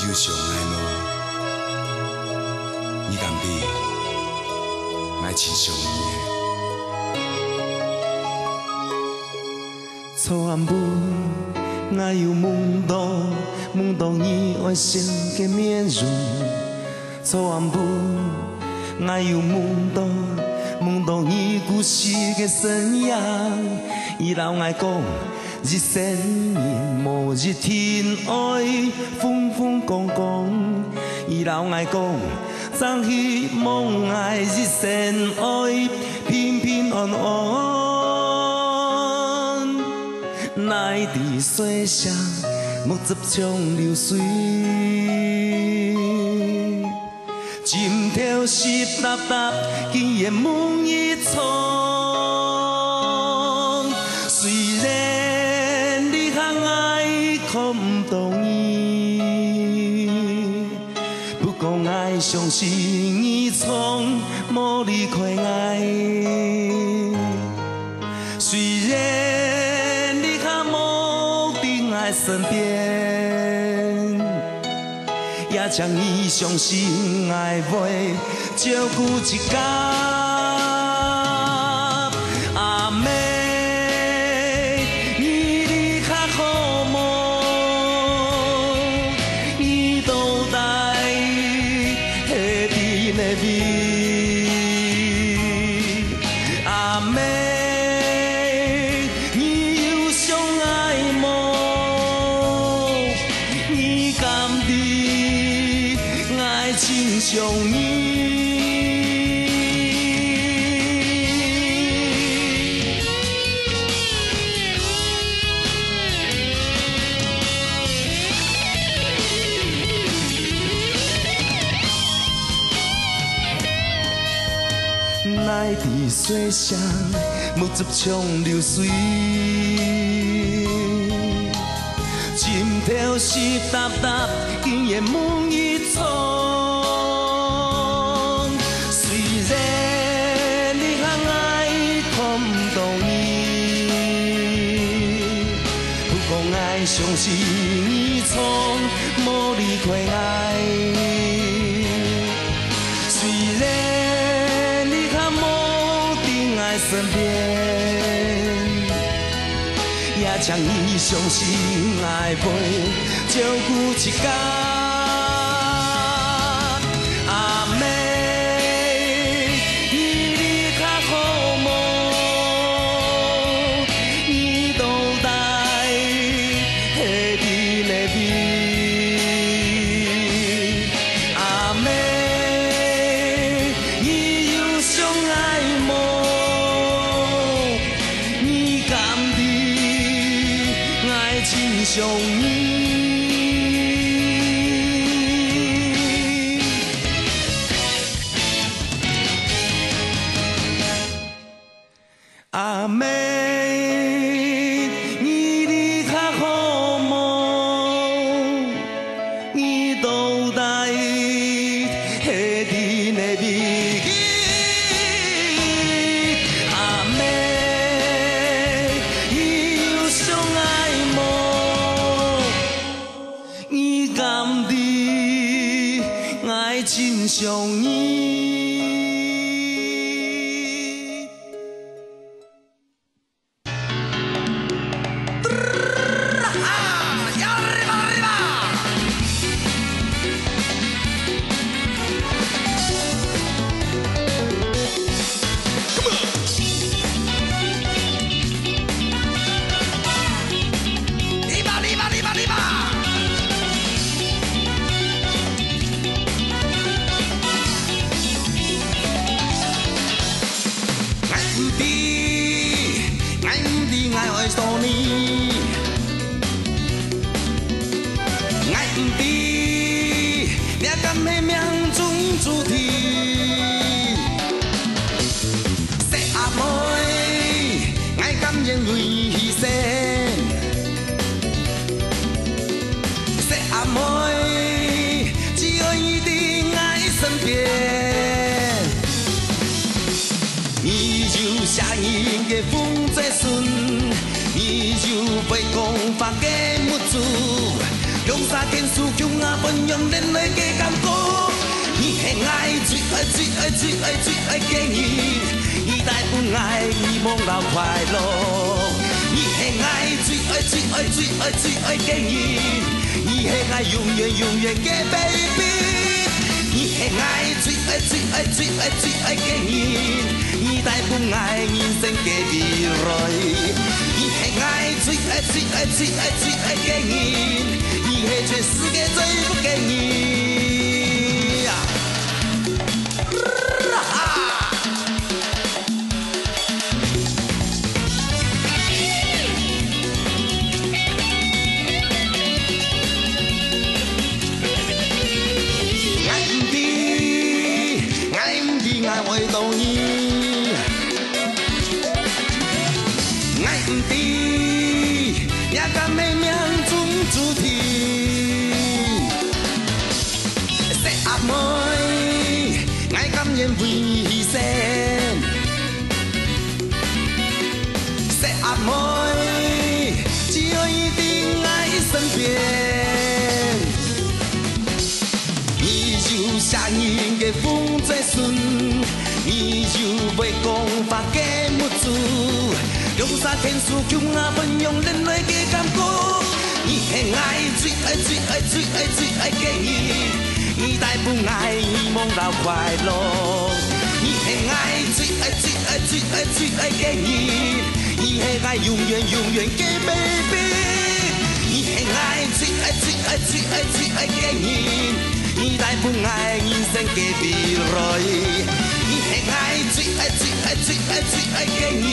就上爱无，你甘比莫亲上伊的。初暗暝，我有梦到你爱笑的面容。初暗暝，我有梦到你故事的身影。伊老爱讲，一生人无一天爱风风光光。伊老爱讲，早希望爱一生爱平平安安。来伫水上，木汁冲流水，心跳湿答答，竟然梦一场。虽然你和爱看不懂伊，不过爱相信伊从无离开爱。虽然你和无伫爱身边，也将伊相信爱会照顾一天。阿妹，你离开好梦，你倒来下甜的味。阿妹。亲像伊，来伫水上，木汁冲流水，心跳湿答答，竟然梦一场。相信你从无离开爱，虽然你和无伫爱身边，也将伊相信爱会照顾一天。阿妹，你离开好梦，你倒来。阿妹，你有相爱无？你甘地爱亲像伊？阿妹。亲像伊。风在顺，你就被讲法嘅木子，用沙天书强啊，分享恁的加甘苦。伊的爱最爱最爱最爱最爱给伊，伊台本爱希望留快乐。伊的爱最爱最爱最爱最爱给伊，伊的爱永远永远给 baby。伊的爱最爱最爱最爱最爱给伊，伊台本爱人生给未来。伊的爱最爱最爱最爱最爱给伊，伊的全世界最不给伊。爱回到伊，爱不知，也甘会命中注定。说阿妹，爱甘愿为牺牲。说阿妹，只要一定爱身边。你就像一个风在顺。伊就袂讲法假木子，用啥天书强啊，分享恁的加甘苦。伊的爱最爱最爱最爱最爱给伊，伊台本爱希望留快乐。伊的爱最爱最爱最爱最爱给伊，伊的爱永远永远给 baby。伊的爱最爱最爱最爱最爱给伊，伊台本爱人生给未来。伊的爱最爱最爱最爱最爱给伊，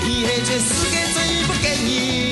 伊的全世界最不给伊。